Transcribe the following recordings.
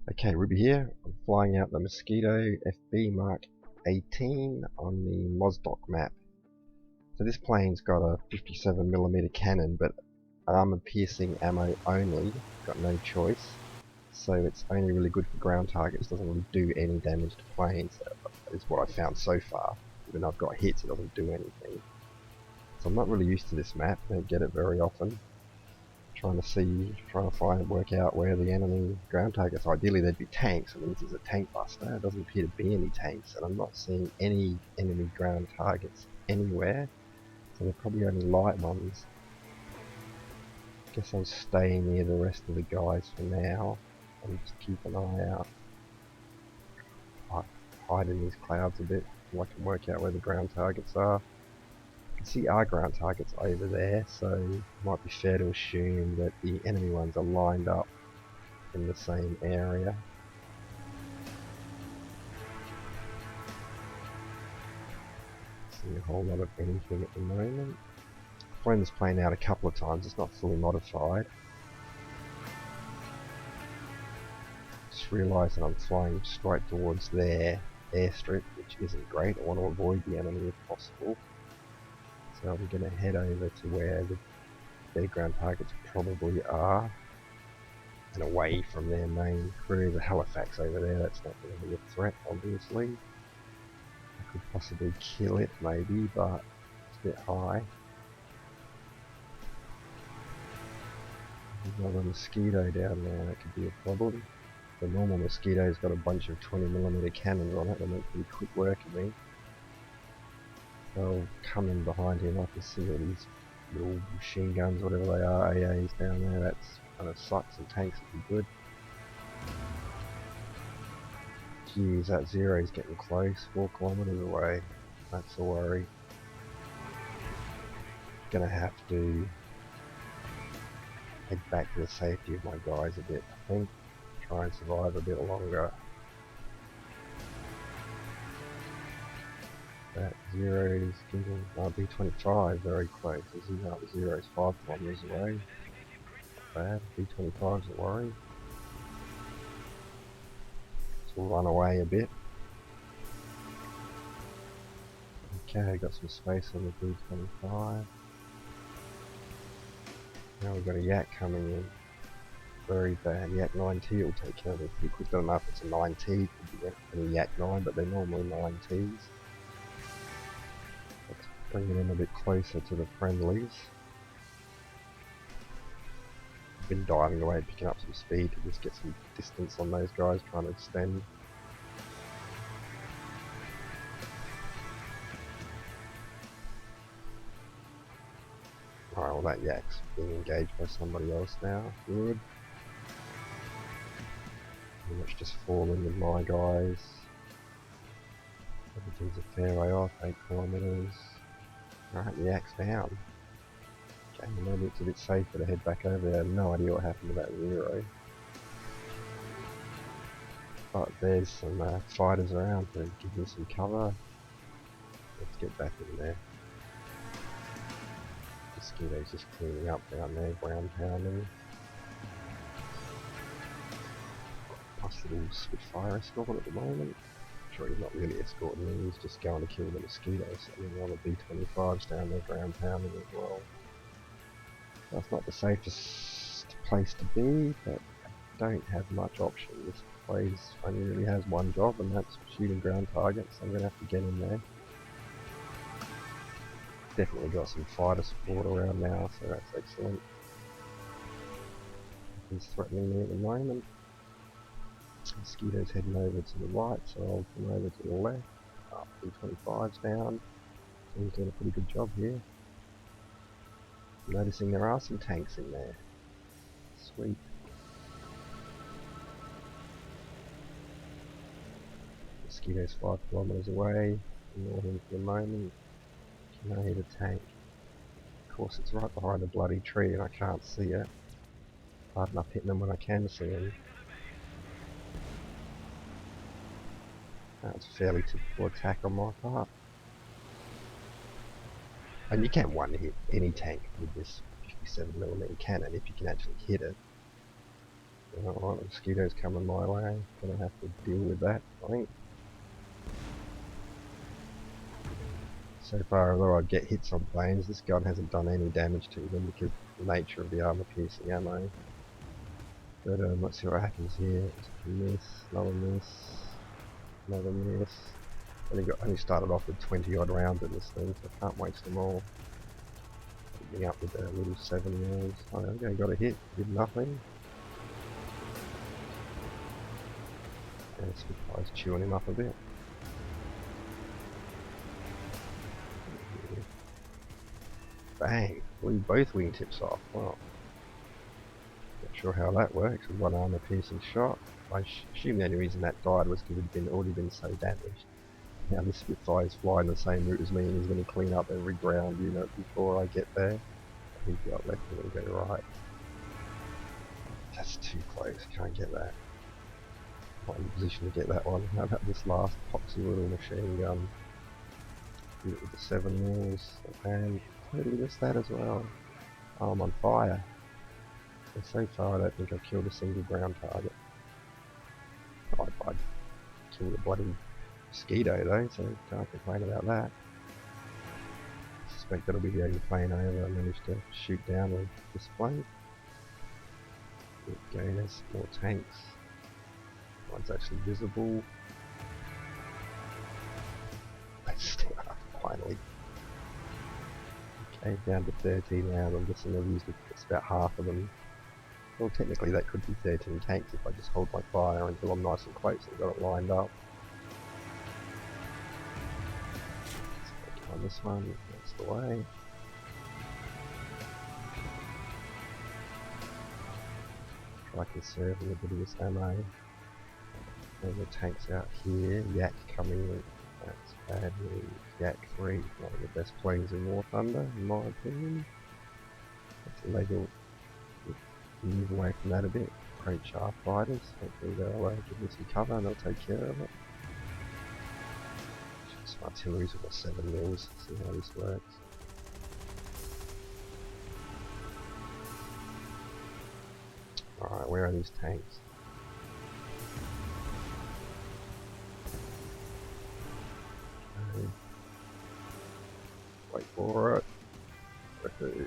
Okay, Ruby here. I'm flying out the Mosquito FB Mark XVIII on the Mosdoc map. So this plane's got a 57mm cannon, but armor-piercing ammo only. Got no choice. So it's only really good for ground targets. Doesn't really do any damage to planes. That is what I found so far. Even though I've got hits, it doesn't do anything. So I'm not really used to this map. I don't get it very often. Trying to work out where the enemy ground targets are. Ideally there'd be tanks. I mean, this is a tank buster. There doesn't appear to be any tanks, and I'm not seeing any enemy ground targets anywhere. So they're probably only light ones. Guess I'll stay near the rest of the guys for now and just keep an eye out. Hide in these clouds a bit so I can work out where the ground targets are. I can see our ground targets over there, so it might be fair to assume that the enemy ones are lined up in the same area. See a whole lot of anything at the moment. I've flown this plane out a couple of times, it's not fully modified. Just realised that I'm flying straight towards their airstrip, which isn't great. I want to avoid the enemy if possible. So I'm going to head over to where their ground targets probably are, and away from their main crew. The Halifax over there, that's not going to be a threat, obviously. I could possibly kill it, maybe, but it's a bit high. There's another Mosquito down there, that could be a problem. The normal Mosquito's got a bunch of 20mm cannons on it, they make pretty quick work of me. I'll come in behind him. I can see all these little machine guns, whatever they are, AAs down there. That's kind of sucks, and tanks would be good. Geez, that zero's getting close, 4 kilometers away. That's a worry. Gonna have to head back to the safety of my guys a bit, I think. Try and survive a bit longer. That zero's getting B25 very close. As you know, the zero's 5 kilometers away. Not bad. B25's a worry. So we'll run away a bit. Okay, got some space on the B25. Now we've got a Yak coming in. Very bad. Yak 9T will take care of it pretty quick. Don't know if it's a 9T, could be a Yak 9, but they're normally 9Ts. Let's bring it in a bit closer to the friendlies. I've been diving away, picking up some speed to just get some distance on those guys, trying to extend. Alright, well that Yak's being engaged by somebody else now. Good. Pretty much just falling with my guys. Everything's a fair way off, 8 kilometers. Alright, the Yak's down. Okay, maybe it's a bit safer to head back over there. I have no idea what happened to that zero. But there's some fighters around to give me some cover. Let's get back in there. Mosquito's just cleaning up down there, ground pounding. Nice little Spitfire escort at the moment. Sure, he's not really escorting me, he's just going to kill the Mosquitoes. I mean, the other B25's down there ground pounding as well. That's not the safest place to be, but I don't have much option. This place only really has one job, and that's shooting ground targets. I'm going to have to get in there. Definitely got some fighter support around now, so that's excellent. Nothing's threatening me at the moment. Mosquito's heading over to the right, so I'll come over to the left. B25's down. He's doing a pretty good job here. I'm noticing there are some tanks in there. Sweet. Mosquito's 5 kilometers away. Ignore him for the moment. Can I hit a tank? Of course, it's right behind a bloody tree and I can't see it. Hard enough hitting them when I can see them. That's a fairly typical attack on my part. And you can one hit any tank with this 57mm cannon if you can actually hit it. Alright, the mosquitoes coming my way. Gonna have to deal with that, I think. So far, although I get hits on planes, this gun hasn't done any damage to them because of the nature of the armor-piercing ammo. But let's see what happens here. It's a miss, another miss, another miss. Only started off with 20 odd rounds in this thing, so I can't waste them all. Picking up with the little 7mm. Oh, okay, got a hit, did nothing. And Spitfire's chewing him up a bit. Bang! Blew both wingtips off. Wow. Not sure how that works with one armor piercing shot. I assume the only reason that died was because it had already been so damaged. Now this Spitfire's flying the same route as me and he's going to clean up every ground unit before I get there. He's got left and we'll go right. That's too close, can't get that. Not in a position to get that one. How about this last poxy little machine gun? Do it with the 7mm and totally missed that as well. Oh, I'm on fire. And so far I don't think I've killed a single ground target. I'd killed a bloody mosquito though, so can't complain about that. I suspect that'll be the only plane I ever managed to shoot down with this plane. Again, there's more tanks. One's actually visible. That's still up, finally. Okay, down to 13 now. I'm guessing I've used just about half of them. Well, technically that could be 13 tanks if I just hold my fire until I'm nice and close and got it lined up. On this one, that's the way. Try conserving a bit of this ammo. And the tanks out here, Yak coming in. That's bad news. Yak 3, one of the best planes in War Thunder, in my opinion. That's illegal. Move away from that a bit. Great sharp fighters. Hopefully they'll give me some cover and they'll take care of it. Some artillery's got 7mm. See how this works. Alright, where are these tanks? Okay. Wait for it. Okay.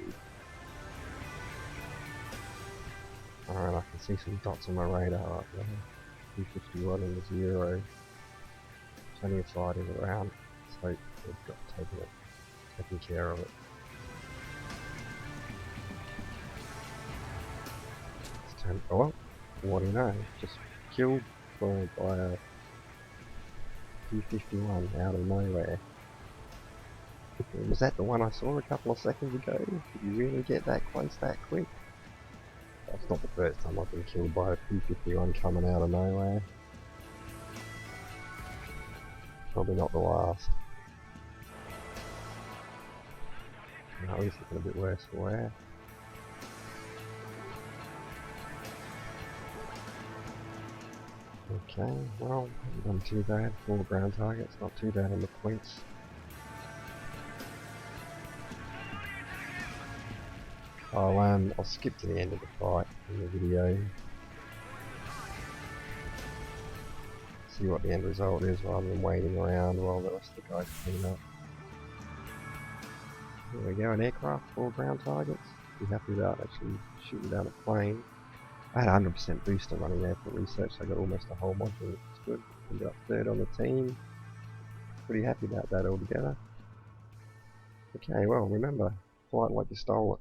Alright, I can see some dots on my radar right there. 251 and the 0. Plenty of fighting around. So they've got taken care of it. It's time. Oh well, what do you know? Just killed by a 251 out of nowhere. Was that the one I saw a couple of seconds ago? Did you really get that close that quick? That's not the first time I've been killed by a P-51 coming out of nowhere. Probably not the last. No, he's looking a bit worse for wear. Okay, well, haven't done too bad. 4 ground targets, not too bad on the points. I'll skip to the end of the fight in the video. See what the end result is rather than waiting around while the rest of the guys clean up. There we go, an aircraft, 4 ground targets. Be happy about actually shooting down a plane. I had 100% booster running there for research, so I got almost a whole module. It's good. Ended up 3rd on the team. Pretty happy about that altogether. Okay, well remember, fight like you stole it.